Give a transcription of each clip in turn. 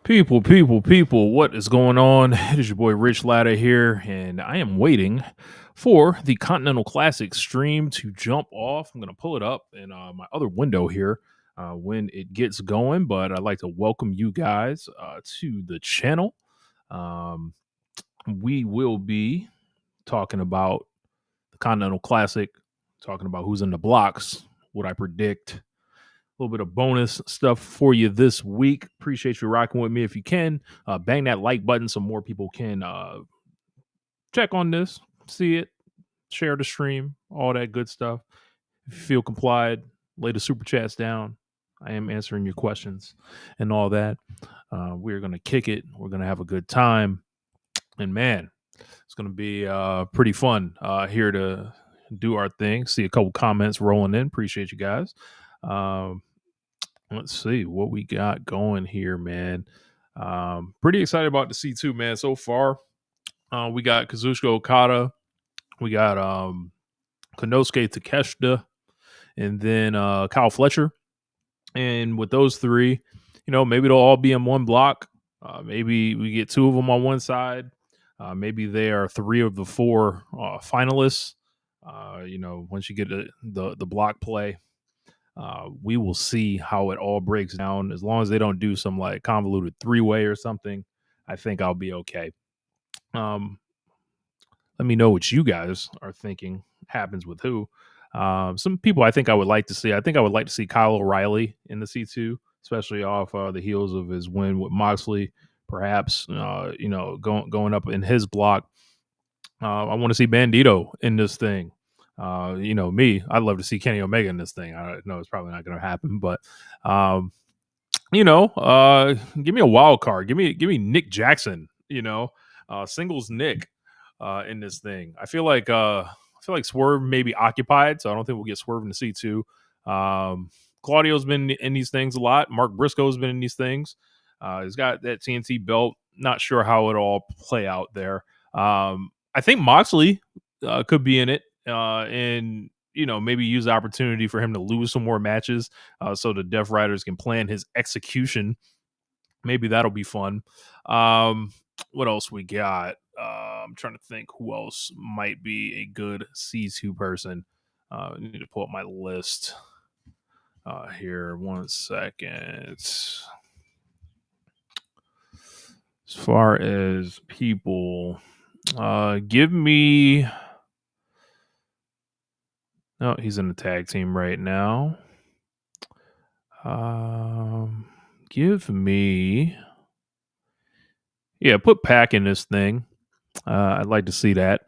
People, what is going on? It is your boy Rich Latta here, and I am waiting for the Continental Classic stream to jump off. I'm going to pull it up in my other window here when it gets going, but I'd like to welcome you guys to the channel. Um, we will be talking about the Continental Classic, talking about who's in the blocks, what I predict, little bit of bonus stuff for you this week. Appreciate you rocking with me. If you can, bang that like button so more people can check on this, see it, share the stream, all that good stuff. If you feel complied, lay the super chats down. I am answering your questions and all that. We're going to kick it. We're going to have a good time. And man, it's going to be pretty fun here to do our thing. See a couple comments rolling in. Appreciate you guys. Let's see what we got going here, man. Pretty excited about the C2, man. So far, we got Kazuchika Okada, we got Konosuke Takeshita, and then Kyle Fletcher. And with those three, maybe they'll all be in one block. Maybe we get two of them on one side. Maybe they are three of the four finalists. Once you get the block play. We will see how it all breaks down. As long as they don't do some like convoluted three-way or something, I think I'll be okay. Let me know what you guys are thinking happens with who. Some people I think I would like to see. I think I would like to see Kyle O'Reilly in the C2, especially off the heels of his win with Moxley. Perhaps going up in his block. I want to see Bandito in this thing. Me, I'd love to see Kenny Omega in this thing. I know it's probably not going to happen, but give me a wild card. Give me Nick Jackson. Singles Nick in this thing. I feel like Swerve may be occupied, so I don't think we'll get Swerve in the C2. Claudio's been in these things a lot. Mark Briscoe's been in these things. He's got that TNT belt. Not sure how it all play out there. I think Moxley could be in it, and maybe use the opportunity for him to lose some more matches, so the Death Riders can plan his execution. Maybe that'll be fun. What else we got? I'm trying to think who else might be a good C2 person. I need to pull up my list here. 1 second. As far as people, give me. Oh, he's in the tag team right now. Give me. Yeah, put Pac in this thing. I'd like to see that.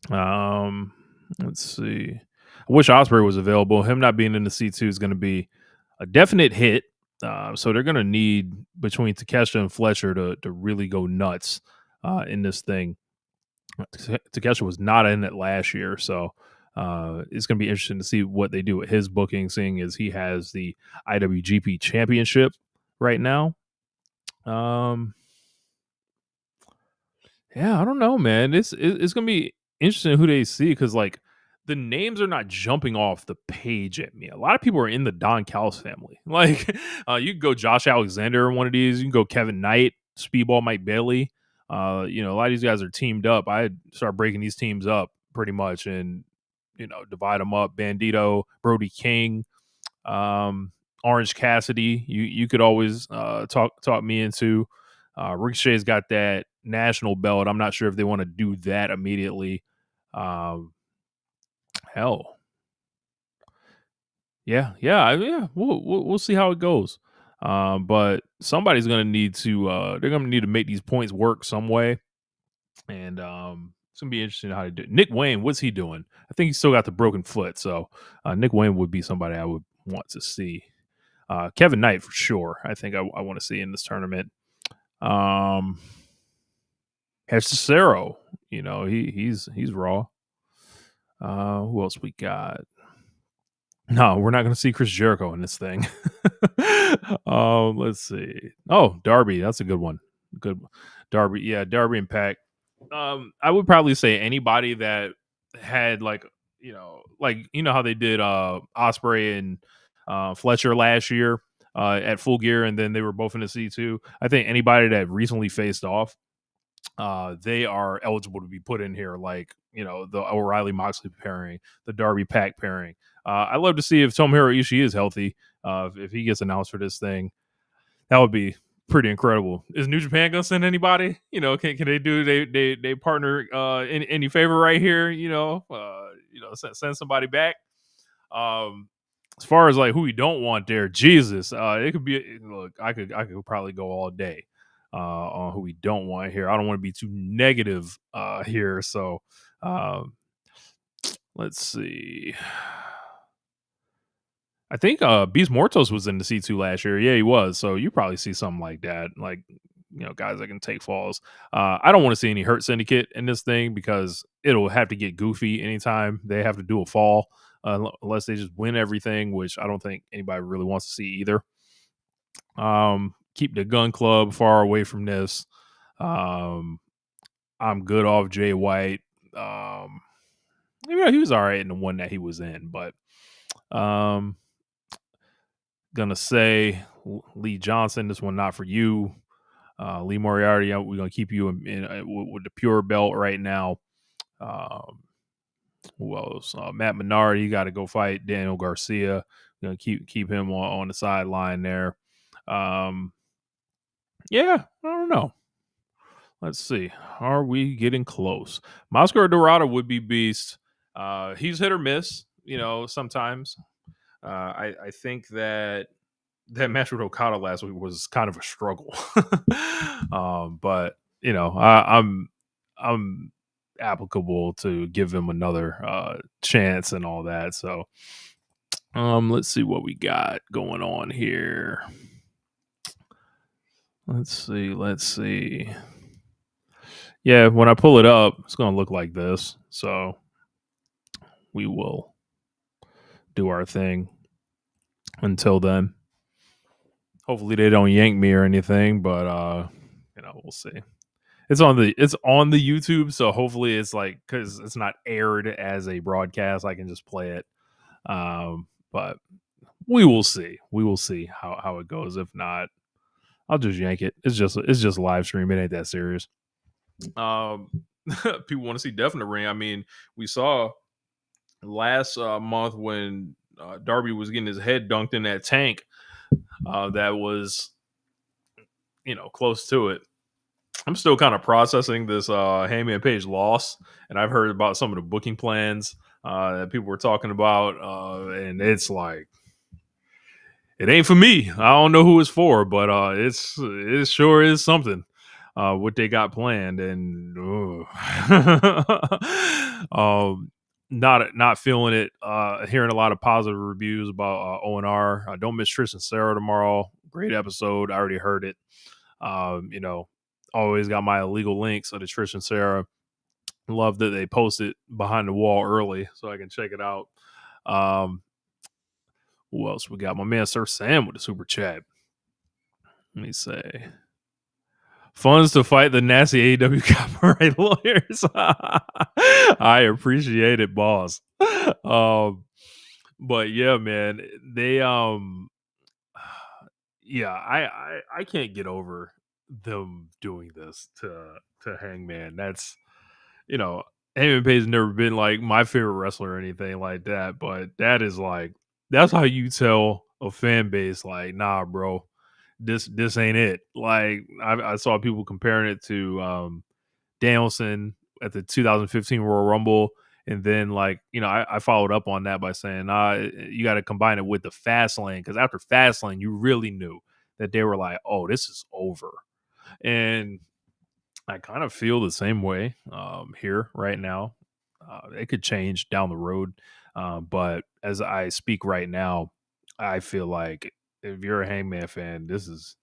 Let's see. I wish Ospreay was available. Him not being in the C2 is going to be a definite hit. So they're going to need between Takeshita and Fletcher to really go nuts in this thing. Takeshita was not in it last year, so it's going to be interesting to see what they do with his booking, seeing as he has the IWGP Championship right now. Yeah, I don't know, man. It's going to be interesting who they see because like the names are not jumping off the page at me. A lot of people are in the Don Callis family. Like you can go Josh Alexander in one of these. You can go Kevin Knight, Speedball Mike Bailey. A lot of these guys are teamed up. I start breaking these teams up pretty much and divide them up. Bandito, Brody King, Orange Cassidy. You could always talk me into. Ricochet's got that national belt. I'm not sure if they want to do that immediately. Hell, yeah. We'll see how it goes. But somebody's gonna need to. They're gonna need to make these points work some way, and it's gonna be interesting how to do it. Nick Wayne, what's he doing? I think he's still got the broken foot, so Nick Wayne would be somebody I would want to see. Kevin Knight for sure. I think I want to see in this tournament. Cesaro, he's raw. Who else we got? No, we're not going to see Chris Jericho in this thing. Let's see. Oh, Darby, that's a good one. Good Darby, yeah, Darby and Pac. I would probably say anybody that had like how they did Ospreay and Fletcher last year. at Full Gear, and then they were both in the C2. I think anybody that recently faced off, they are eligible to be put in here, like the O'Reilly Moxley pairing, the Darby Pack pairing. I'd love to see if Tomohiro Ishii is healthy. If he gets announced for this thing, that would be pretty incredible. Is New Japan gonna send anybody? Can they do they partner in any favor right here? Send somebody back. As far as like who we don't want there, Jesus, it could be. Look, I could probably go all day on who we don't want here. I don't want to be too negative here, so let's see. I think Beast Mortos was in the C2 last year. Yeah, he was. So you probably see something like that, like guys that can take falls. I don't want to see any Hurt Syndicate in this thing because it'll have to get goofy anytime they have to do a fall, unless they just win everything, which I don't think anybody really wants to see either. Keep the Gun Club far away from this. I'm good off Jay White. He was all right in the one that he was in, but gonna say Lee Johnson, this one not for you. Lee Moriarty, we're gonna keep you with the pure belt right now. Who else? Matt Menard, you got to go fight Daniel Garcia. Gonna keep him on the sideline there. Yeah, I don't know. Let's see. Are we getting close? Mascara Dorada would be beast. He's hit or miss, sometimes. I think that match with Okada last week was kind of a struggle. But I'm applicable to give him another chance and all that. So let's see what we got going on here. Let's see. Yeah, when I pull it up, it's gonna look like this. So we will do our thing until then. Hopefully they don't yank me or anything, but we'll see. It's on the YouTube, so hopefully it's like, because it's not aired as a broadcast, I can just play it. But we will see. We will see how it goes. If not, I'll just yank it. It's just a live stream. It ain't that serious. People want to see Death in the Ring. I mean, we saw last month when Darby was getting his head dunked in that tank. That was, close to it. I'm still kind of processing this Hangman Page loss, and I've heard about some of the booking plans that people were talking about, and it's like, it ain't for me. I don't know who it's for, but it sure is something. What they got planned, and not feeling it. Hearing a lot of positive reviews about ONR. Don't miss Tristan Sarah tomorrow. Great episode. I already heard it. Always got my illegal links of the Tristan Sarah. Love that they posted behind the wall early so I can check it out. Who else we got? My man Sir Sam with the super chat. Let me say. Funds to fight the nasty AEW copyright lawyers. I appreciate it, boss. But yeah, man, they yeah, I can't get over them doing this to Hangman. That's Hangman Page's never been like my favorite wrestler or anything like that, but that is like, that's how you tell a fan base like, nah, bro, this ain't it. Like I saw people comparing it to Danielson at the 2015 Royal Rumble, and then I followed up on that by saying, nah, you got to combine it with the Fastlane, because after Fastlane, you really knew that they were like, oh, this is over. And I kind of feel the same way here right now. It could change down the road, but as I speak right now, I feel like if you're a Hangman fan, this is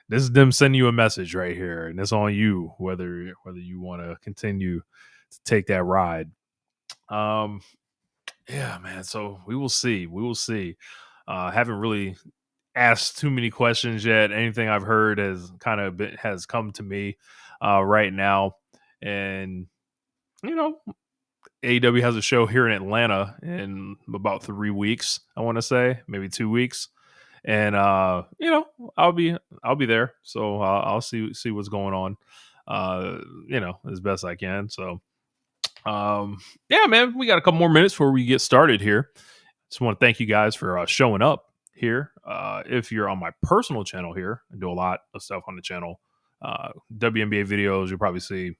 them sending you a message right here, and it's on you whether you want to continue to take that ride. Yeah, man. So we will see. We will see. Haven't really asked too many questions yet. Anything I've heard has come to me right now, and AEW has a show here in Atlanta in about 3 weeks. I want to say maybe 2 weeks, and I'll be there. So I'll see what's going on, as best I can. So yeah, man, we got a couple more minutes before we get started here. Just want to thank you guys for showing up here. If you're on my personal channel here, I do a lot of stuff on the channel. WNBA videos, you'll probably see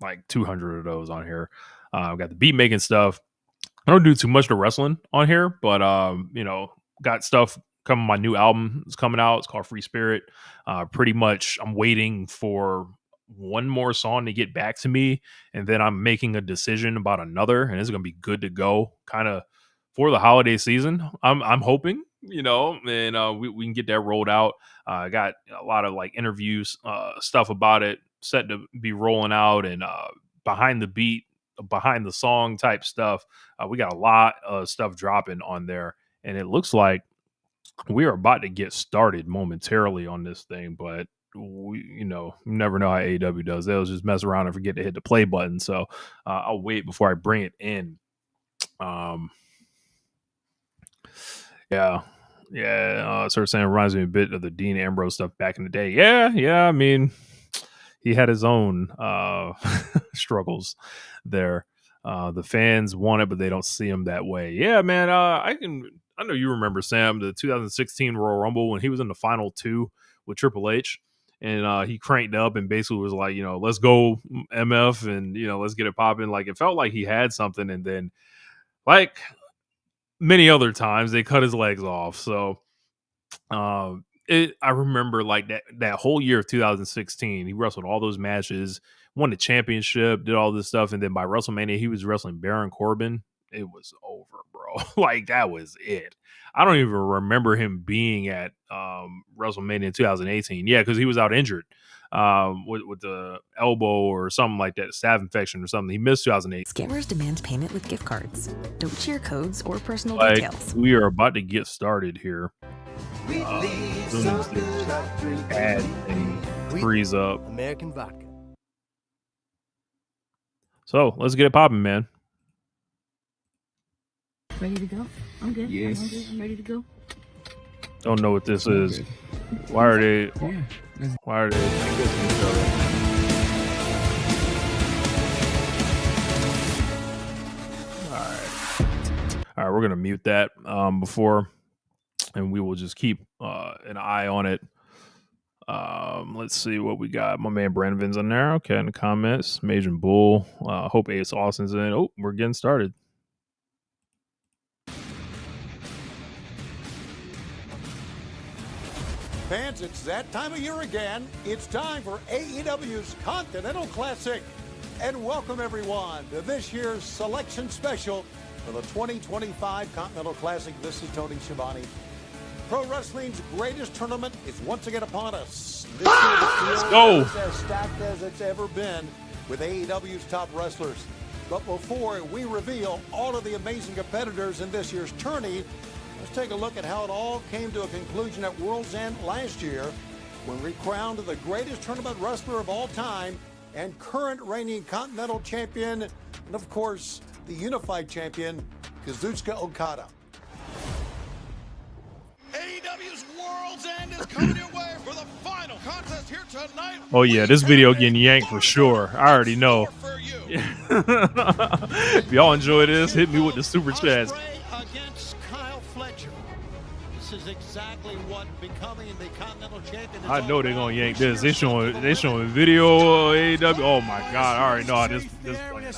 like 200 of those on here. I've got the beat making stuff. I don't do too much to wrestling on here, but got stuff coming. My new album is coming out. It's called Free Spirit. Pretty much, I'm waiting for one more song to get back to me, and then I'm making a decision about another, and it's gonna be good to go, kind of for the holiday season. I'm hoping, and we can get that rolled out. I got a lot of like interviews, stuff about it set to be rolling out, and behind the beat, behind the song type stuff. We got a lot of stuff dropping on there, and it looks like we are about to get started momentarily on this thing. But you never know how AEW does. They'll just mess around and forget to hit the play button. So I'll wait before I bring it in. Yeah. Sort of saying reminds me a bit of the Dean Ambrose stuff back in the day. Yeah. I mean, he had his own struggles there. The fans want it, but they don't see him that way. Yeah, man. I know you remember, Sam, the 2016 Royal Rumble when he was in the final two with Triple H, and he cranked up and basically was like, let's go MF, and let's get it popping. Like, it felt like he had something, and then like many other times they cut his legs off. So I remember like that whole year of 2016, he wrestled all those matches, won the championship, did all this stuff, and then by WrestleMania he was wrestling Baron Corbin. It was over, bro. Like, that was it. I don't even remember him being at WrestleMania in 2018. Yeah, because he was out injured with the elbow or something like that, staph infection or something. He missed 2008. Scammers demand payment with gift cards. Don't share codes or personal Like, details. we are about to get started here. As soon as this ad thing frees up. American vodka. So let's get it popping, man. Ready to go? I'm good. Yes. I'm hungry. I'm ready to go. Don't know what this is. Why are they like this in each other? All right, we're gonna mute that before, and we will just keep an eye on it. Let's see what we got. My man Brandon's in there. Okay, in the comments. Major Bull. Hope Ace Austin's in. Oh, we're getting started. Fans, it's that time of year again. It's time for AEW's Continental Classic. And welcome everyone to this year's selection special for the 2025 Continental Classic. This is Tony Schiavone. Pro Wrestling's greatest tournament is once again upon us. This year the field is as stacked as it's ever been with AEW's top wrestlers. But before we reveal all of the amazing competitors in this year's tourney, let's take a look at how it all came to a conclusion at World's End last year when we crowned the greatest tournament wrestler of all time and current reigning Continental Champion, and of course, the Unified Champion, Kazuchika Okada. AEW's World's End is coming your way for the final contest here tonight. Oh yeah, this video getting yanked for sure. I already know. If y'all enjoy this, hit me with the super chats. Against Kyle Fletcher. This is exactly what becoming the Continental Champion is I know all they're gonna about. yank this. They showing video of AEW. Oh my god, I already know how this playing out.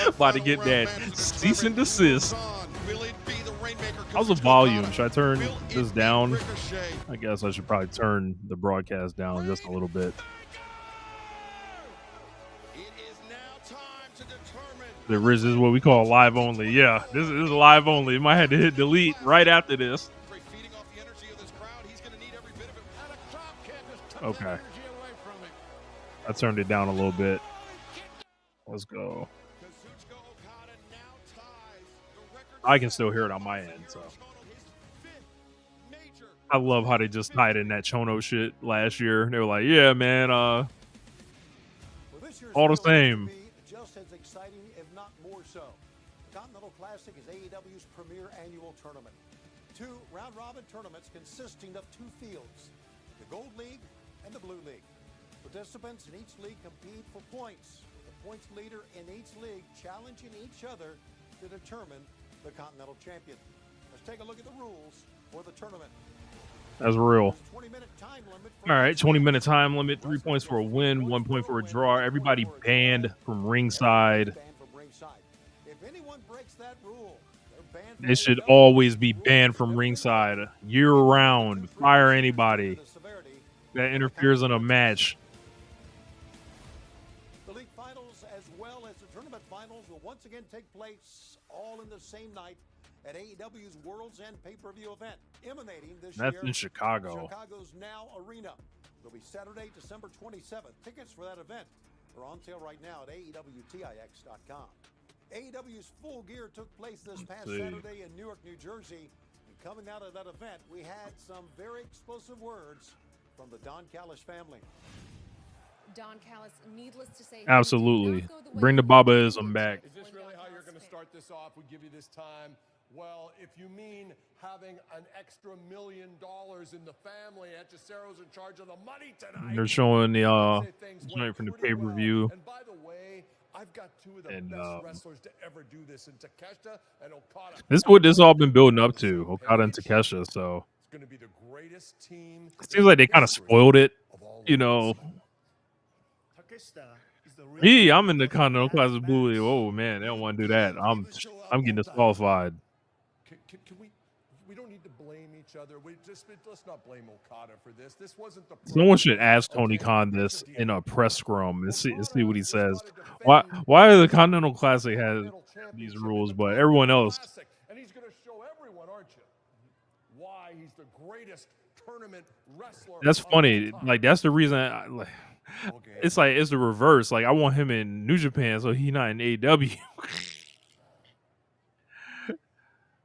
About to get that cease and desist. How's the volume? Should I turn this down? I guess I should probably turn the broadcast down just a little bit. The Riz is what we call live only. Yeah, this is live only. You might have to hit delete right after this. Okay. I turned it down a little bit. Let's go. I can still hear it on my end, so. I love how they just tied in that Chono shit last year. They were like, yeah, man, all the same. Just as exciting, if not more so. The Continental Classic is AEW's premier annual tournament. 2 round-robin tournaments consisting of 2 fields, the Gold League and the Blue League. Participants in each league compete for points, with the points leader in each league challenging each other to determine the Continental Champion. Let's take a look at the rules for the tournament. That's real. There's a 20-minute time limit All right, 20-minute time limit, 3 points for a win, 1 point for a draw. Everybody banned from ringside. If anyone breaks that rule, they're banned from They should AEW. always be banned from ringside year-round. Fire anybody The severity. that interferes in a match. The league finals as well as the tournament finals will once again take place all in the same night at AEW's World's End pay-per-view event, emanating this That's year in Chicago. Chicago's Now Arena. It'll be Saturday, December 27th. Tickets for that event are on sale right now at AEWTIX.com. AEW's Full Gear took place this past see. Saturday in Newark, New Jersey. And coming out of that event, we had some very explosive words from the Don Callis family. Don Callis, needless to say, Absolutely. Bring the Babaism back. Is this really how you're going to start this off? We give you this time. Well, if you mean having an extra $1 million in the family, Hechicero's in charge of the money tonight. They're showing the I'd say things joint went from the pretty pay-per-view. well. And by the way, I've got 2 of the And, best wrestlers to ever do this in Takeshita and Okada. This is what this all been building up to, Okada and Takesha. So It's going to be the greatest team. it seems like they kind of spoiled it, of all you of know. us. Me, I'm in the Continental Classic Blue League. Oh man, they don't want to do that. I'm getting disqualified. Can we don't need to blame each other. Let's not blame Okada for this. This wasn't the Someone should ask Tony Khan this in a press scrum and see what he says. Why the Continental Classic has these rules, but everyone else? And he's going to show everyone, aren't you? Why he's the greatest tournament wrestler. That's of funny. all time. Like that's the reason. It's like it's the reverse. Like I want him in New Japan, so he's not in AEW.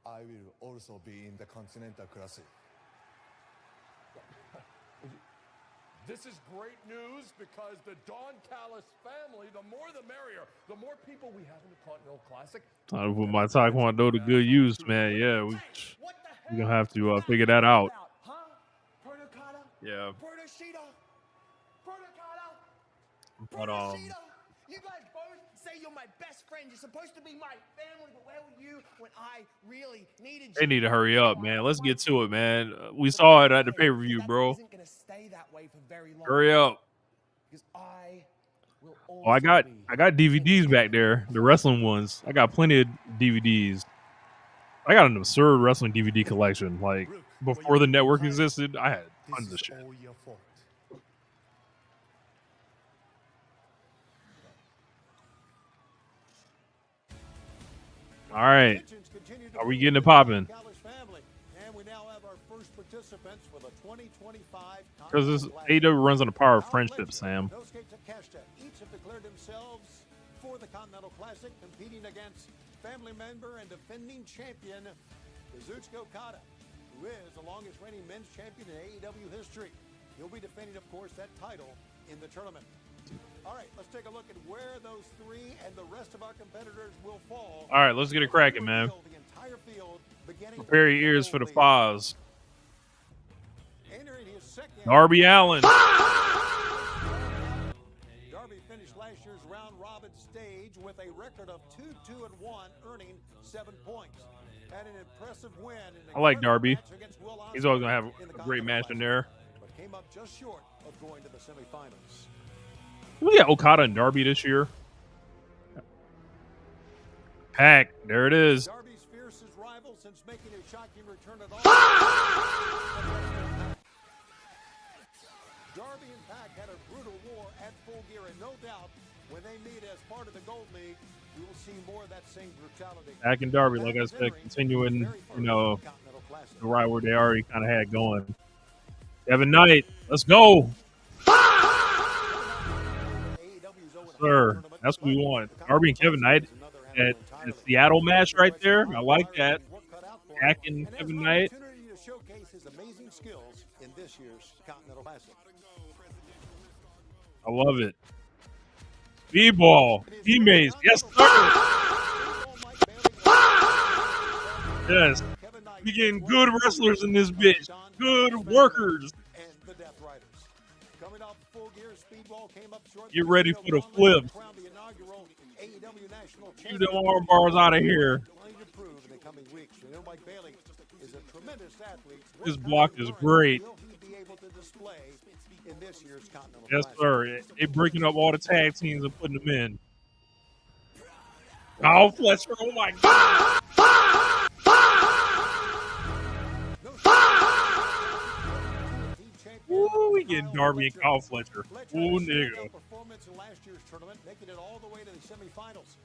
I will also be in the Continental Classic. This is great news because the Don Callis family, the more the merrier. The more people we have in the Continental Classic. I put my Taekwondo to good use, man. Yeah, we're gonna have to figure that out. Yeah, but You guys both say you're my best friend. You're supposed to be my family, but where were you when I really needed you? they need to hurry up, man. Let's get to it, man. We saw it at the pay-per-view, bro. Isn't gonna stay that way for very long. Hurry up. Because I will Oh, I got DVDs back there, the wrestling ones. I got plenty of DVDs. I got an absurd wrestling DVD collection. Like before the network existed, I had tons of This is shit. all your fault. All right, are we getting it popping? And we now have our first participants for the 2025 Because this Continental AEW runs on the power of Our friendship, legends, Sam. Nosuke Takeshita, each have declared themselves for the Continental Classic, competing against family member and defending champion Kazuchika Okada, who is the longest reigning men's champion in AEW history. He'll be defending, of course, that title in the tournament. All right, let's take a look at where those 3 and the rest of our competitors will fall. All right, let's get it cracking, man. The entire field, beginning Prepare with your the ears for the gold lead. pause. Entering his second Darby Allin. Darby finished last year's round robin stage with a record of 2-2-1, earning 7 points. Had an impressive win. In I like Darby. match against Will He's always Ospreay gonna have in the a great Continental match in Classic, there. but came up just short of going to the semifinals. We got Okada and Darby this year. Pack, there it is. Darby's fiercest rival since making a shocking return at all. Darby and Pac had a brutal war at Full Gear, and no doubt when they meet as part of the Gold League, we will see more of that same brutality. Pack and Darby, like I said, continuing, you know, the rivalry they already kind of had going. Kevin Knight, let's go. Sir, that's what we want. Darby and Kevin Knight at the Seattle match right there. I like that. Pac and Kevin Knight. Opportunity to showcase his amazing skills in this year's Continental Classic. I love it. B-ball, teammates, yes sir. Yes. We getting good wrestlers in this bitch. Good workers. And the Death Riders. Coming off full gear, Speedball came up short. Get ready for the flips. The inaugural AEW National Shoot them arm bars out of here. Plenty to prove in the coming weeks. You know, Mike Bailey is a tremendous athlete. This block is great. Will he be able to display in this year's Continental Yes, Classic? sir. They breaking up all the tag teams and putting them in. Oh, Fletcher. Oh, my God. Ooh, we getting Darby and Kyle Fletcher. Ooh, nigga. Performance in last year's tournament, making it all the way to the semifinals.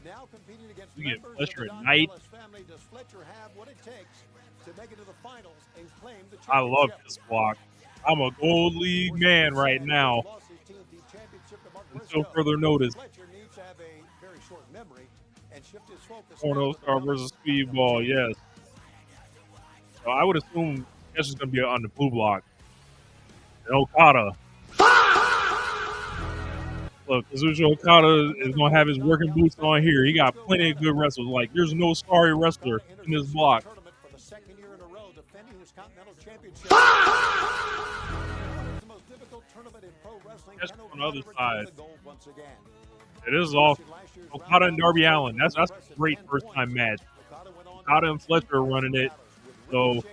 Now competing against We get members Fletcher of the at Don night. Callis family, does Fletcher have what it takes to make it to the finals and claim the I love championship? this block. I'm a Gold League man right now. Lost his TNT championship to Mark Until Briscoe. further notice. Fletcher needs to have a very short memory and shift his focus. Porno Star versus Speedball, yes. So I would assume this is going to be on the blue block. And Okada. Look, Kazuchika Okada is going to have his working boots on here. He got plenty of good wrestlers. Like, there's no sorry wrestler in this block. For the second year in a row, defending his Continental Championship. It's the most difficult tournament in pro wrestling. That's And on the other Okada side. returned the gold once again. It is off. Okada and Darby Allin. That's a great first time match. Okada and Fletcher are running it. So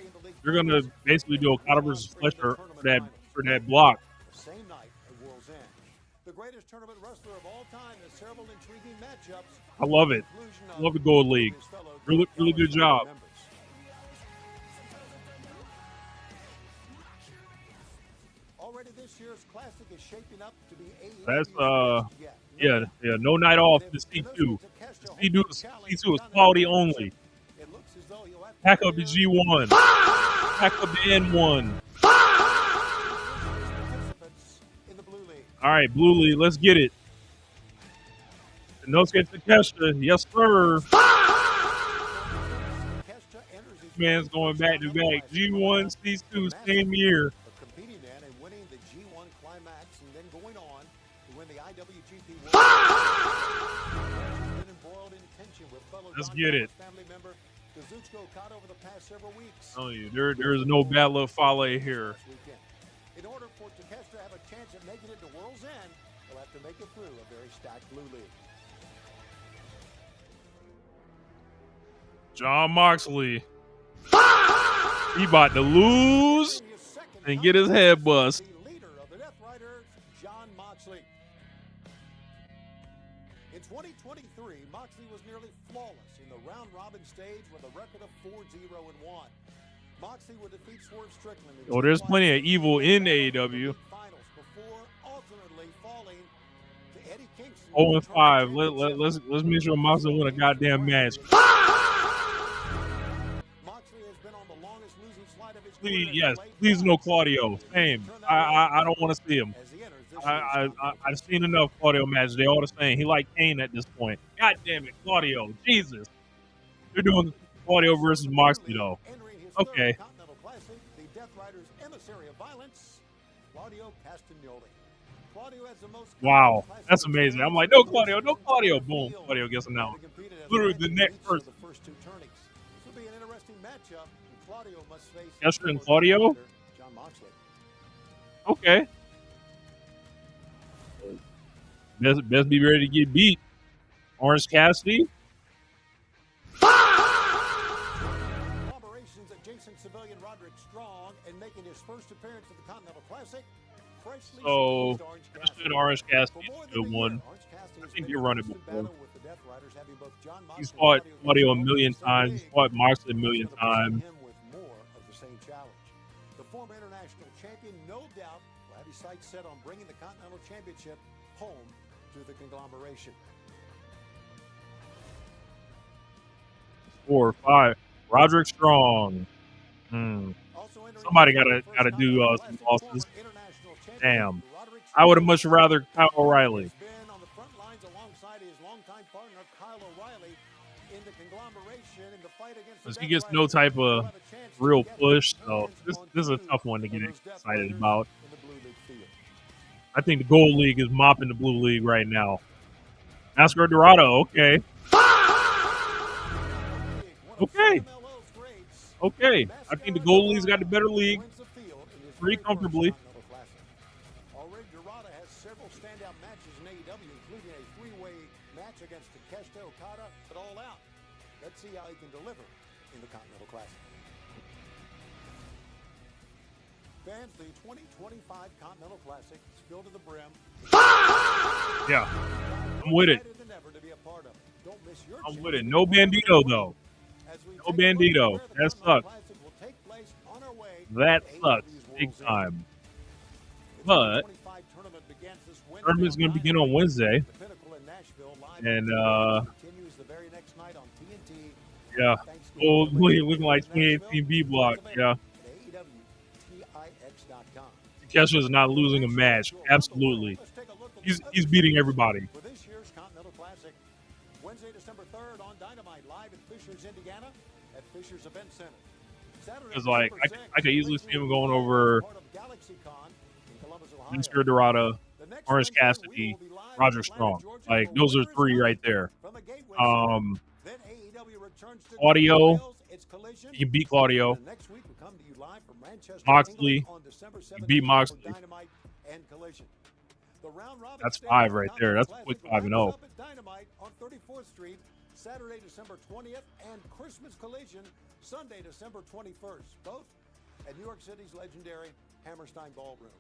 you're going to basically do Okada versus Fletcher for that block. The same night at World's End. The greatest tournament wrestler of all time has several intriguing matchups. I love it. Love the Gold League. Really, really good job. Already this year's classic is shaping up to be That's yeah, no night off in the C2. The C2 is quality only. It looks as though he'll have to Pack up the G1. Pack up the N1. participants in the Blue League. All right, Blue League, let's get it. Nosuke Takeshita, yes sir. Takeshita enters his Man's going back to back. G1, C2, same year. of competing in and winning the G1 climax and then going on to win the IWGP World He's been embroiled in tension with fellow Let's Don get Callis it. family member Kazuchika Okada over the past several weeks. Oh, you, there's no battle of Fale here. This weekend. In order for Takeshita to have a chance at making it to World's End, he'll have to make it through a very stacked Blue League. John Moxley. He about to lose and get his head bust. The leader of the Death Riders, John Moxley. In 2023, Moxley was nearly flawless in the round-robin stage with a record of 4-0-1. Moxley would defeat Swerve Strickland. In Oh, there's plenty of evil in AEW. Finals before ultimately falling to Eddie Kingston. 0-5. Let's make sure Moxley win a goddamn match. Moxley has been on the longest losing slide of his Please, career. yes, please no Claudio. Same. I don't want to see him. As he enters this I've seen enough Claudio matches. They all the same. He like Kane at this point. God damn it, Claudio. Jesus. They're doing Claudio versus Moxley though. entering his Okay. third Continental Classic, the Death Riders emissary of violence, Claudio Castagnoli. Claudio has the most Wow, Classic that's amazing. I'm like, no Claudio, no Claudio. Boom, Claudio gets him now. Literally the next person. The first two turnings. This will be an interesting matchup. And Claudio must face Kester and Claudio? John Moxley. Okay. Best be ready to get beat. Orange Cassidy. Collaborations at Jason Civilian Roderick Strong and making his first appearance at the Continental Classic. Freshly So, squeezed Orange Kester Cassidy. and Orange For Cassidy more is a than good a one. year, Orange Cassidy I has think been you're in running constant before. battle with the Death Riders, having both John Moxley He's and fought Claudio a Castagnoli million in the same times. He's league. fought Moxley a million It's gonna present times. him with more of the same challenge. The former international champion, no doubt, will have his sights set on bringing the Continental Championship home to the conglomeration. 4 or 5. Roderick Strong. Also entering Somebody the gotta first do Continental some Classic, losses. former international champion Damn. Roderick I would have Strong. much rather Kyle O'Reilly. He's been on the front lines alongside his longtime partner Kyle O'Reilly in the conglomeration in the fight against the He Death gets no Riders. type He'll of have a chance to real get push, his so hands this on is a two tough one to of get those Death excited Riders about. in the Blue League field. I think the Gold League is mopping the Blue League right now. Oscar Dorado, okay. One of Okay. CMLL's greats, Okay, I think the Gold League's got the better league pretty comfortably. Already, Dorada has several standout matches in AEW, including a three-way match against Takeshita Okada at All Out. Let's see how he can deliver in the Continental Classic. Fans, the 2025 Continental Classic is filled to the brim. Yeah, I'm with it. I'm with it. No Bandito, though. No Bandito. That sucks. That sucks big time. But tournament's going to begin on Wednesday. And, yeah. Oh, looking like 2018 B block. Yeah. Takesha's not losing a match. Absolutely. He's beating everybody. For this year's Continental Classic, Wednesday, December 3rd on Dynamite, live at Fishers, Indiana, at Fishers Event Center. Because, like, I could easily see him going over Mr. Dorada, Orange Cassidy, Roger Strong. Like, those are three right there. Claudio, he can beat Claudio. Moxley, he beat Moxley. That's 5 right there. That's a quick 5-0. On 34th Street, Saturday, December 20th, and Christmas Collision, Sunday, December 21st, both at New York City's legendary Hammerstein Ballroom.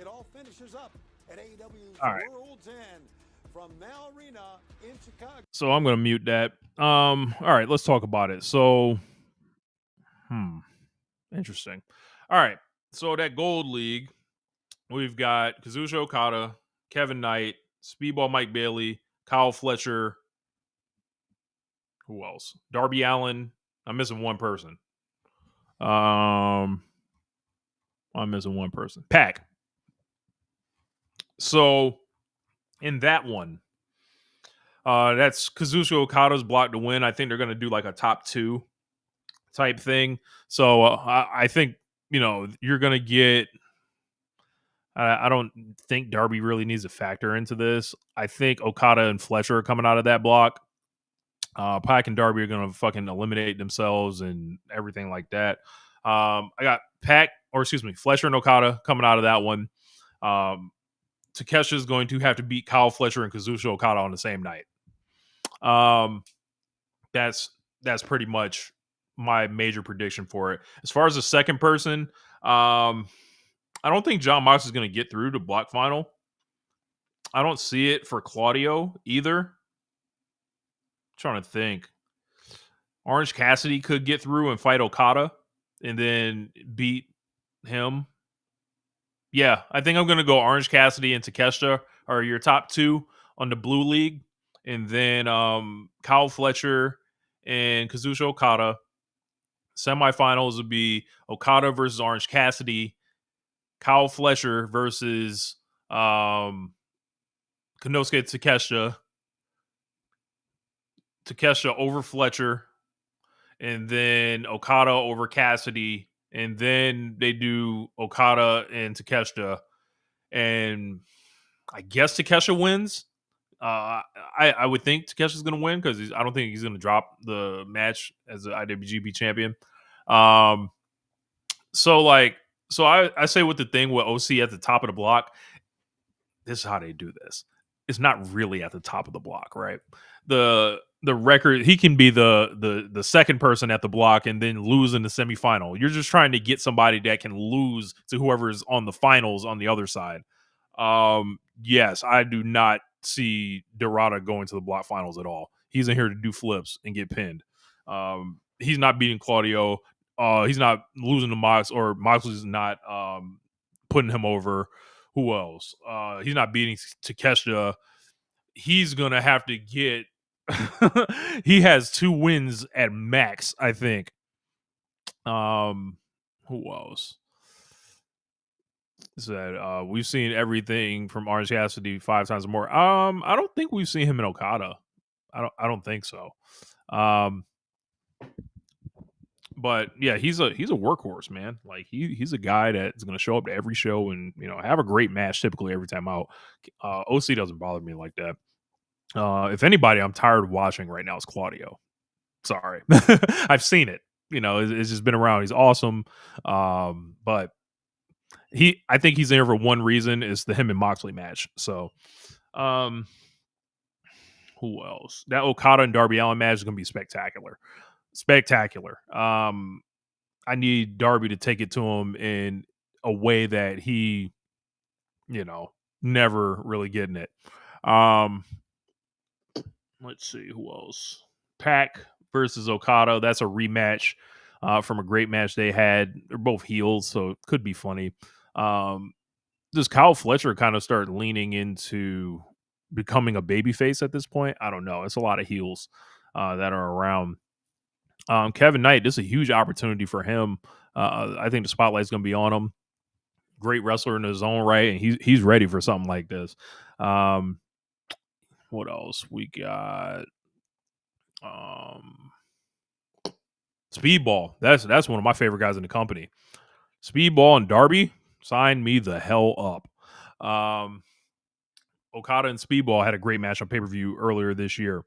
It all finishes up at AEW's World's End from Mal Arena in Chicago. So I'm going to mute that. All right, let's talk about it. So, interesting. All right, so that Gold League, we've got Kazuchika Okada, Kevin Knight, Speedball Mike Bailey, Kyle Fletcher. Who else? Darby Allin. I'm missing one person. I'm missing one person. Pac. So, in that one, that's Kazuchika Okada's block to win. I think they're going to do like a top 2 type thing. So, I think, you're going to get... I don't think Darby really needs to factor into this. I think Okada and Fletcher are coming out of that block. Pac and Darby are going to fucking eliminate themselves and everything like that. I got Fletcher and Okada coming out of that one. Takesha is going to have to beat Kyle Fletcher and Kazuchika Okada on the same night. That's pretty much my major prediction for it. As far as the second person, I don't think John Mox is going to get through to block final. I don't see it for Claudio either. I'm trying to think. Orange Cassidy could get through and fight Okada and then beat him. Yeah, I think I'm going to go Orange Cassidy and Takeshita are your top 2 on the Blue League. And then Kyle Fletcher and Kazuchika Okada. Semifinals would be Okada versus Orange Cassidy. Kyle Fletcher versus Konosuke Takeshita. Takeshita over Fletcher. And then Okada over Cassidy. And then they do Okada and Takeshita. And I guess Takeshita wins. I would think Takesha's going to win because I don't think he's going to drop the match as the IWGP champion. So I say with the thing with OC at the top of the block, this is how they do this. It's not really at the top of the block, right? The record, he can be the second person at the block and then lose in the semifinal. You're just trying to get somebody that can lose to whoever's on the finals on the other side. Yes, I do not see Dorada going to the block finals at all. He's in here to do flips and get pinned. He's not beating Claudio. He's not losing to Mox, or Moxley's not putting him over. Who else? He's not beating Takeshita. He's going to have to get... he has 2 wins at max, I think. Who else? Said we've seen everything from Orange Cassidy 5 times or more. I don't think we've seen him in Okada. I don't think so. But yeah, he's a workhorse, man. Like he's a guy that's going to show up to every show and have a great match typically every time out. OC doesn't bother me like that. If anybody I'm tired of watching right now is Claudio. Sorry, I've seen it. it's just been around. He's awesome. But I think he's there for one reason, is the him and Moxley match. So, um, who else? That Okada and Darby Allin match is going to be spectacular. Spectacular. I need Darby to take it to him in a way that he, never really getting it. Let's see who else. Pac versus Okada. That's a rematch from a great match they had. They're both heels, so it could be funny. Does Kyle Fletcher kind of start leaning into becoming a babyface at this point? I don't know. It's a lot of heels that are around. Kevin Knight, this is a huge opportunity for him. I think the spotlight's going to be on him. Great wrestler in his own right, and he's ready for something like this. What else we got? Speedball. That's one of my favorite guys in the company. Speedball and Darby, sign me the hell up. Okada and Speedball had a great match on pay-per-view earlier this year.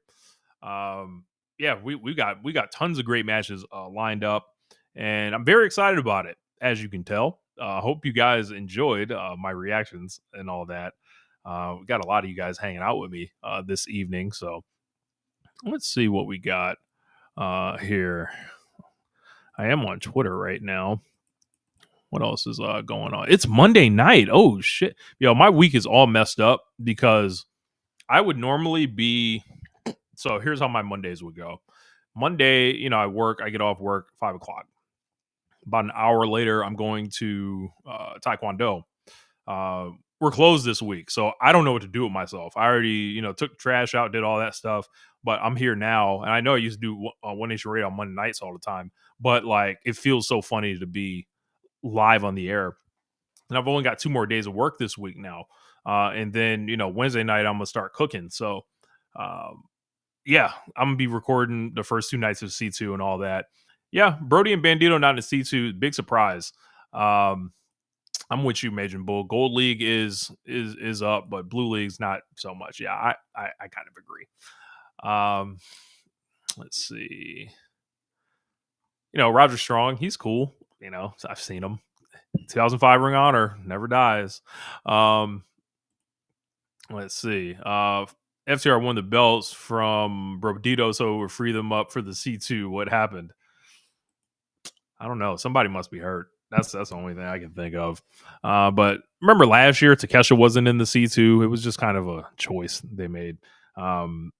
Yeah, we got tons of great matches lined up, and I'm very excited about it, as you can tell. Hope you guys enjoyed my reactions and all that. We got a lot of you guys hanging out with me this evening, so let's see what we got here. I am on Twitter right now. What else is going on? It's Monday night. Oh, shit. My week is all messed up because I would normally be... So here's how my Mondays would go. Monday, I get off work 5 o'clock. About an hour later, I'm going to Taekwondo. We're closed this week, so I don't know what to do with myself. I already, took the trash out, did all that stuff, but I'm here now. And I know I used to do One Nation Radio on Monday nights all the time, but like, it feels so funny to be live on the air. And I've only got 2 more days of work this week now. And then, Wednesday night, I'm going to start cooking. So, yeah, I'm going to be recording the first 2 nights of C2 and all that. Yeah, Brody and Bandito not in C2. Big surprise. I'm with you, Major Bull. Gold League is up, but Blue League's not so much. Yeah, I kind of agree. Let's see. Roger Strong, he's cool. I've seen him. 2005 Ring of Honor, never dies. Let's see. FTR won the belts from Brodito, so we'll free them up for the C2. What happened? I don't know. Somebody must be hurt. That's the only thing I can think of. But remember last year, Takesha wasn't in the C2. It was just kind of a choice they made. FTR,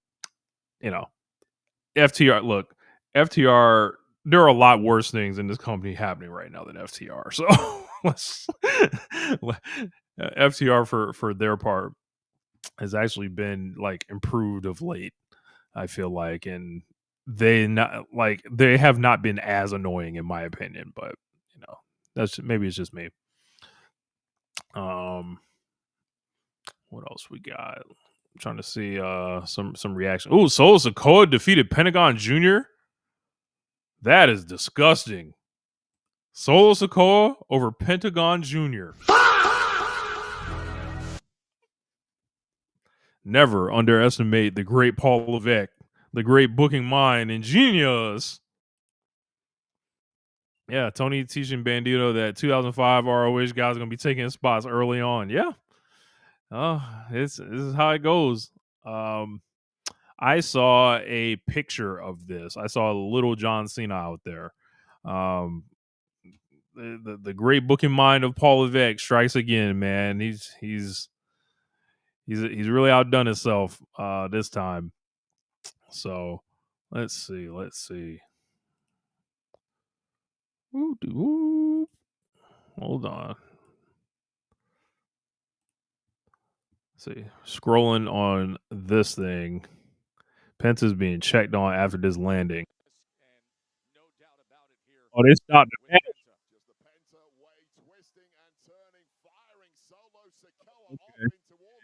look, FTR, there are a lot worse things in this company happening right now than FTR. So let's FTR for their part has actually been like improved of late, I feel like, and they have not been as annoying in my opinion, but maybe it's just me. What else we got? I'm trying to see some reaction. Oh, Solo Sikoa defeated Pentagon Jr. That is disgusting. Solo Sikoa over Pentagon Jr. Never underestimate the great Paul Levesque, the great booking mind and genius. Yeah, Tony teaching Bandito that 2005 ROH guys are going to be taking spots early on. Yeah. This is how it goes. I saw a picture of this. I saw little John Cena out there. The great booking mind of Paul Levesque strikes again, man. He's really outdone himself this time. So let's see. Ooh. Hold on. Let's see. Scrolling on this thing. Pence is being checked on after this landing. Oh, they stopped the match. Okay.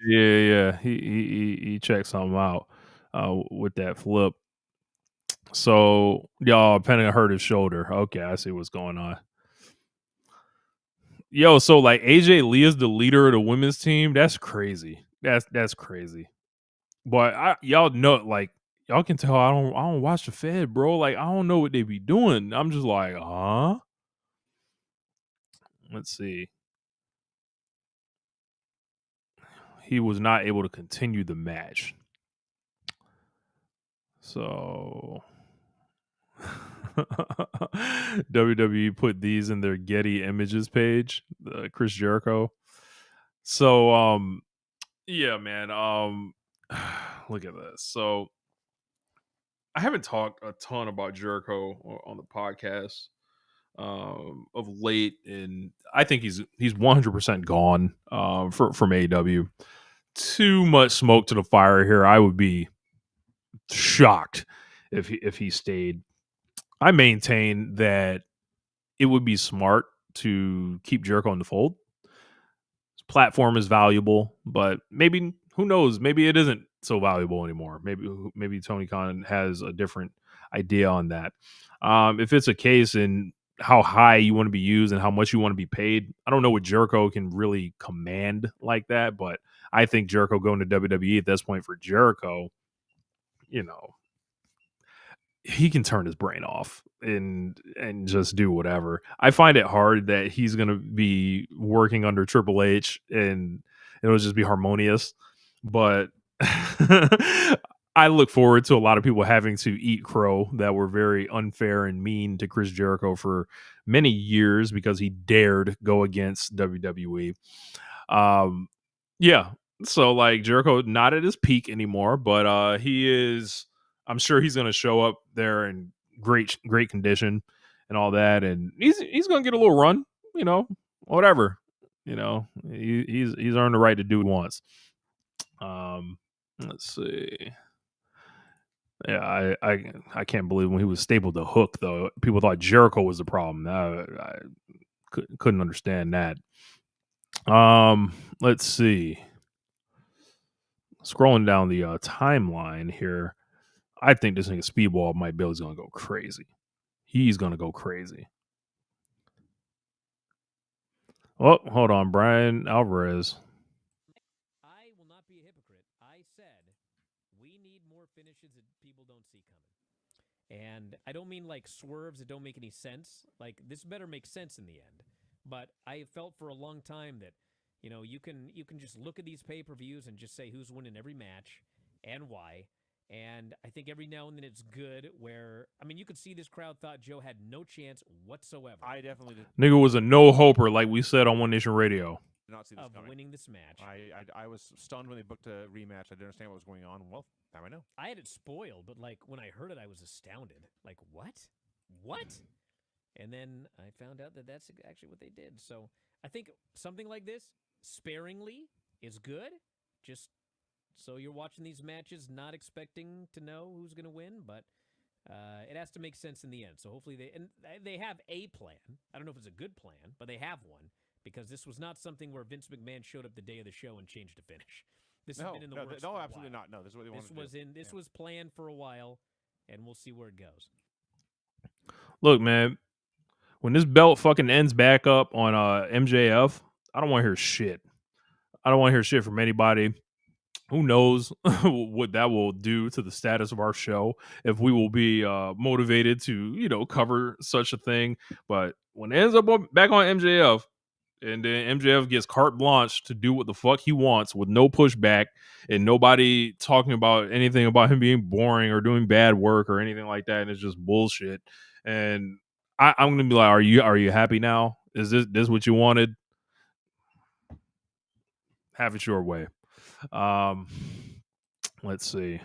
Yeah. He checked something out with that flip. So y'all, Penta hurt his shoulder. Okay, I see what's going on. Yo, so like AJ Lee is the leader of the women's team. That's crazy. That's crazy. But y'all y'all can tell I don't watch the Fed, bro. Like, I don't know what they be doing. I'm just like, huh? Let's see. He was not able to continue the match. So WWE put these in their Getty Images page, Chris Jericho. So yeah, man. Look at this. So I haven't talked a ton about Jericho on the podcast of late, and I think he's 100% gone from AEW. Too much smoke to the fire here. I would be shocked if he stayed. I maintain that it would be smart to keep Jericho in the fold. His platform is valuable, but maybe, who knows? Maybe it isn't so valuable anymore. Maybe Tony Khan has a different idea on that. If it's a case in how high you want to be used and how much you want to be paid, I don't know what Jericho can really command like that, but I think Jericho going to WWE at this point for Jericho, you know, he can turn his brain off and just do whatever. I find it hard that he's going to be working under Triple H and it'll just be harmonious. But I look forward to a lot of people having to eat crow that were very unfair and mean to Chris Jericho for many years because he dared go against WWE. Yeah. So like Jericho not at his peak anymore, but he is, I'm sure he's gonna show up there in great condition and all that, and he's gonna get a little run, whatever. He's earned the right to do what he wants. Let's see. Yeah, I can't believe when he was stapled to Hook though. People thought Jericho was the problem. I couldn't understand that. Let's see. Scrolling down the timeline here, I think this nigga Speedball Mike Bailey's gonna go crazy. He's gonna go crazy. Oh, hold on, Brian Alvarez. I will not be a hypocrite. I said we need more finishes that people don't see coming. And I don't mean like swerves that don't make any sense. Like this better make sense in the end. But I felt for a long time that, you can just look at these pay-per-views and just say who's winning every match and why. And I think every now and then it's good where, you could see this crowd thought Joe had no chance whatsoever. I definitely did. Nigga was a no-hoper, like we said on One Nation Radio. Did not see this coming. Winning this match. I was stunned when they booked a rematch. I didn't understand what was going on. Well, now I know. I had it spoiled, but like when I heard it, I was astounded. Like, what? What? And then I found out that that's actually what they did. So I think something like this, sparingly, is good. Just so you're watching these matches not expecting to know who's going to win, but it has to make sense in the end. So hopefully they have a plan. I don't know if it's a good plan, but they have one because this was not something where Vince McMahon showed up the day of the show and changed the finish. This has been in the works. No, for a absolutely while. not. No, this is what they wanted to do. This was planned for a while, and we'll see where it goes. Look, man, when this belt fucking ends back up on MJF, I don't want to hear shit. I don't want to hear shit from anybody. Who knows what that will do to the status of our show, if we will be motivated to, cover such a thing. But when it ends up back on MJF, and then MJF gets carte blanche to do what the fuck he wants with no pushback and nobody talking about anything about him being boring or doing bad work or anything like that, and it's just bullshit. And I'm gonna be like, are you happy now? Is this what you wanted? Have it your way. Let's see.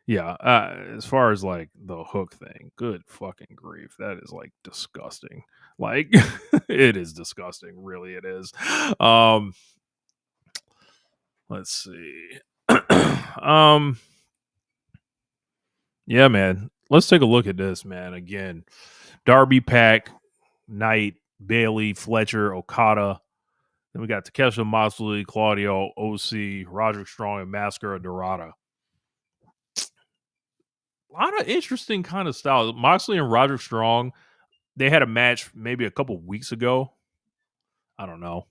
Yeah, as far as like the Hook thing, good fucking grief, that is like disgusting. Like it is disgusting, really it is. Let's see. Yeah, man. Let's take a look at this, man. Again, Darby, Pack, Knight, Bailey, Fletcher, Okada. Then we got Takeshita, Moxley, Claudio, OC, Roderick Strong, and Mascara Dorada. A lot of interesting kind of styles. Moxley and Roderick Strong, they had a match maybe a couple weeks ago. I don't know.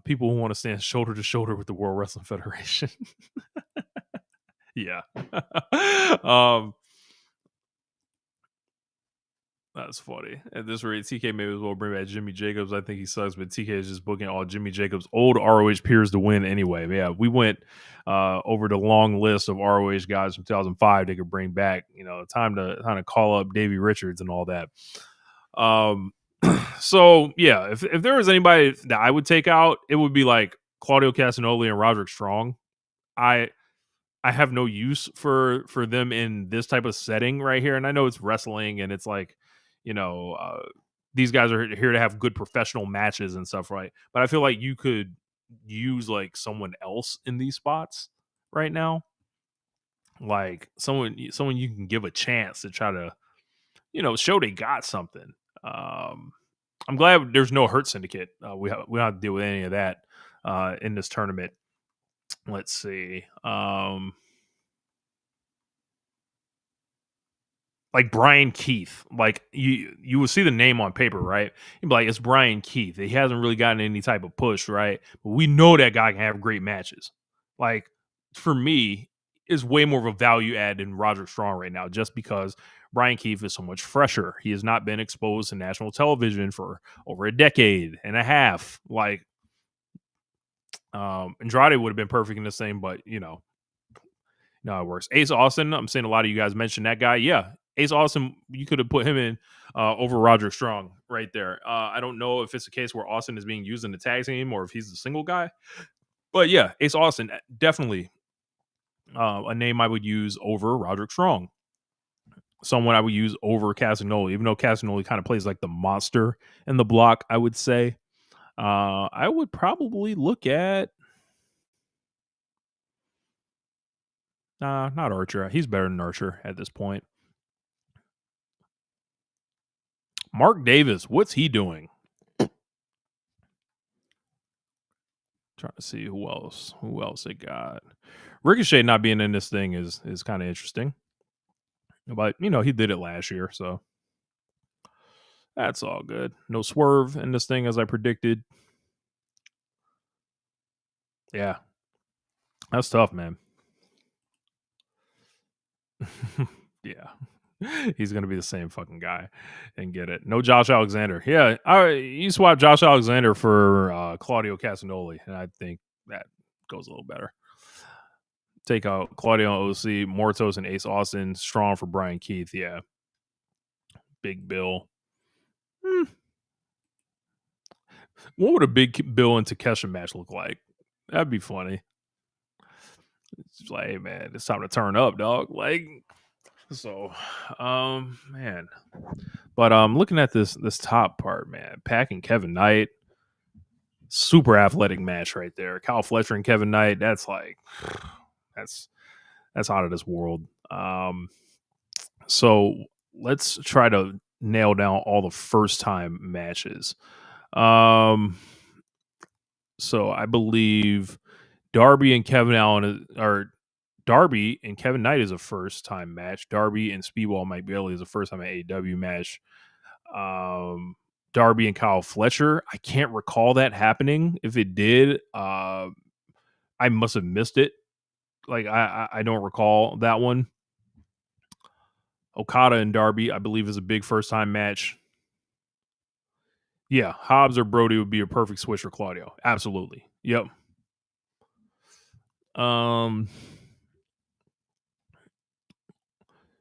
People who want to stand shoulder to shoulder with the World Wrestling Federation. Yeah. um, that's funny. At this rate, TK may as well bring back Jimmy Jacobs. I think he sucks, but TK is just booking all Jimmy Jacobs' old ROH peers to win anyway. But yeah, we went over the long list of ROH guys from 2005 they could bring back. Time to call up Davey Richards and all that. So yeah, if there was anybody that I would take out, it would be like Claudio Castagnoli and Roderick Strong. I have no use for them in this type of setting right here, and I know it's wrestling, and it's like, you know, these guys are here to have good professional matches and stuff, right? But I feel like you could use like someone else in these spots right now, like someone you can give a chance to try to, show they got something. I'm glad there's no Hurt Syndicate. We don't have to deal with any of that in this tournament. Let's see. Like Brian Keith, like you will see the name on paper, right? You'd be like, it's Brian Keith. He hasn't really gotten any type of push, right? But we know that guy can have great matches. Like, for me, is way more of a value add than Roderick Strong right now, just because Brian Keith is so much fresher. He has not been exposed to national television for over a decade and a half. Like, Andrade would have been perfect in this thing, but no, it works. Ace Austin, I'm seeing a lot of you guys mention that guy. Yeah, Ace Austin, you could have put him in over Roderick Strong right there. I don't know if it's a case where Austin is being used in the tag team or if he's the single guy. But yeah, Ace Austin, definitely a name I would use over Roderick Strong. Someone I would use over Castagnoli, even though Castagnoli kind of plays like the monster in the block, I would say. I would probably look at not Archer. He's better than Archer at this point. Mark Davis, what's he doing? Trying to see who else they got. Ricochet not being in this thing is kind of interesting. But, he did it last year, so that's all good. No Swerve in this thing as I predicted. Yeah. That's tough, man. Yeah. He's going to be the same fucking guy and get it. No Josh Alexander. Yeah, you swap Josh Alexander for Claudio Castagnoli, and I think that goes a little better. Take out Claudio OC, Mortos, and Ace Austin. Strong for Brian Keith. Yeah. Big Bill. What would a Big Bill and Takesha match look like? That'd be funny. It's like, hey, man, it's time to turn up, dog. Like, so, man. But looking at this top part, man, Pac and Kevin Knight, super athletic match right there. Kyle Fletcher and Kevin Knight, that's out of this world. So let's try to nail down all the first time matches. So I believe Darby and Kevin Knight is a first time match. Darby and Speedball Mike Bailey is a first time AEW match. Darby and Kyle Fletcher, I can't recall that happening. If it did, I must have missed it. Like I don't recall that one. Okada and Darby, I believe, is a big first time match. Yeah, Hobbs or Brody would be a perfect switch for Claudio. Absolutely. Yep. In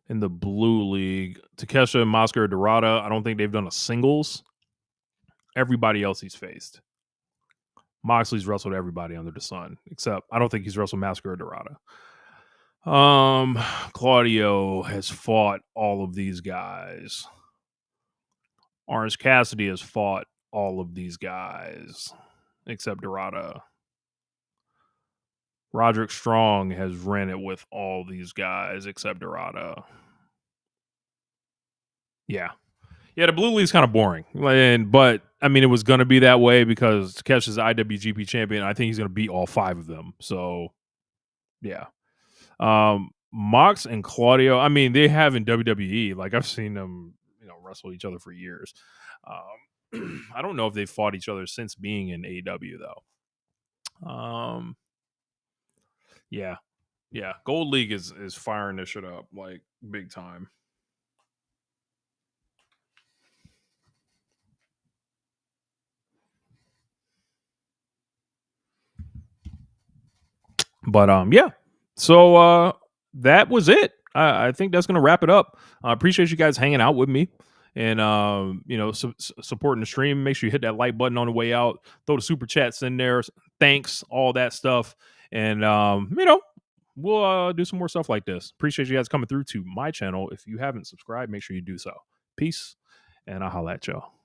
the Blue League, Takesha and Mosca Dorada, I don't think they've done a singles. Everybody else he's faced. Moxley's wrestled everybody under the sun, except I don't think he's wrestled Mosca Dorada. Claudio has fought all of these guys. Orange Cassidy has fought all of these guys, except Dorada. Roderick Strong has ran it with all these guys, except Dorada. Yeah. Yeah, the Blue League's kind of boring. But, I mean, it was going to be that way because Takesha's the IWGP champion. I think he's going to beat all 5 of them. So, yeah. Mox and Claudio, I mean, they have in WWE. Like, I've seen them, wrestle each other for years. I don't know if they've fought each other since being in AEW, though. Yeah. Yeah, Gold League is firing this shit up like big time. But yeah. So that was it. I think that's gonna wrap it up. I appreciate you guys hanging out with me and supporting the stream. Make sure you hit that like button on the way out. Throw the super chats in there. Thanks, all that stuff. And we'll do some more stuff like this. Appreciate you guys coming through to my channel. If you haven't subscribed, make sure you do so. Peace, and I'll holla at y'all.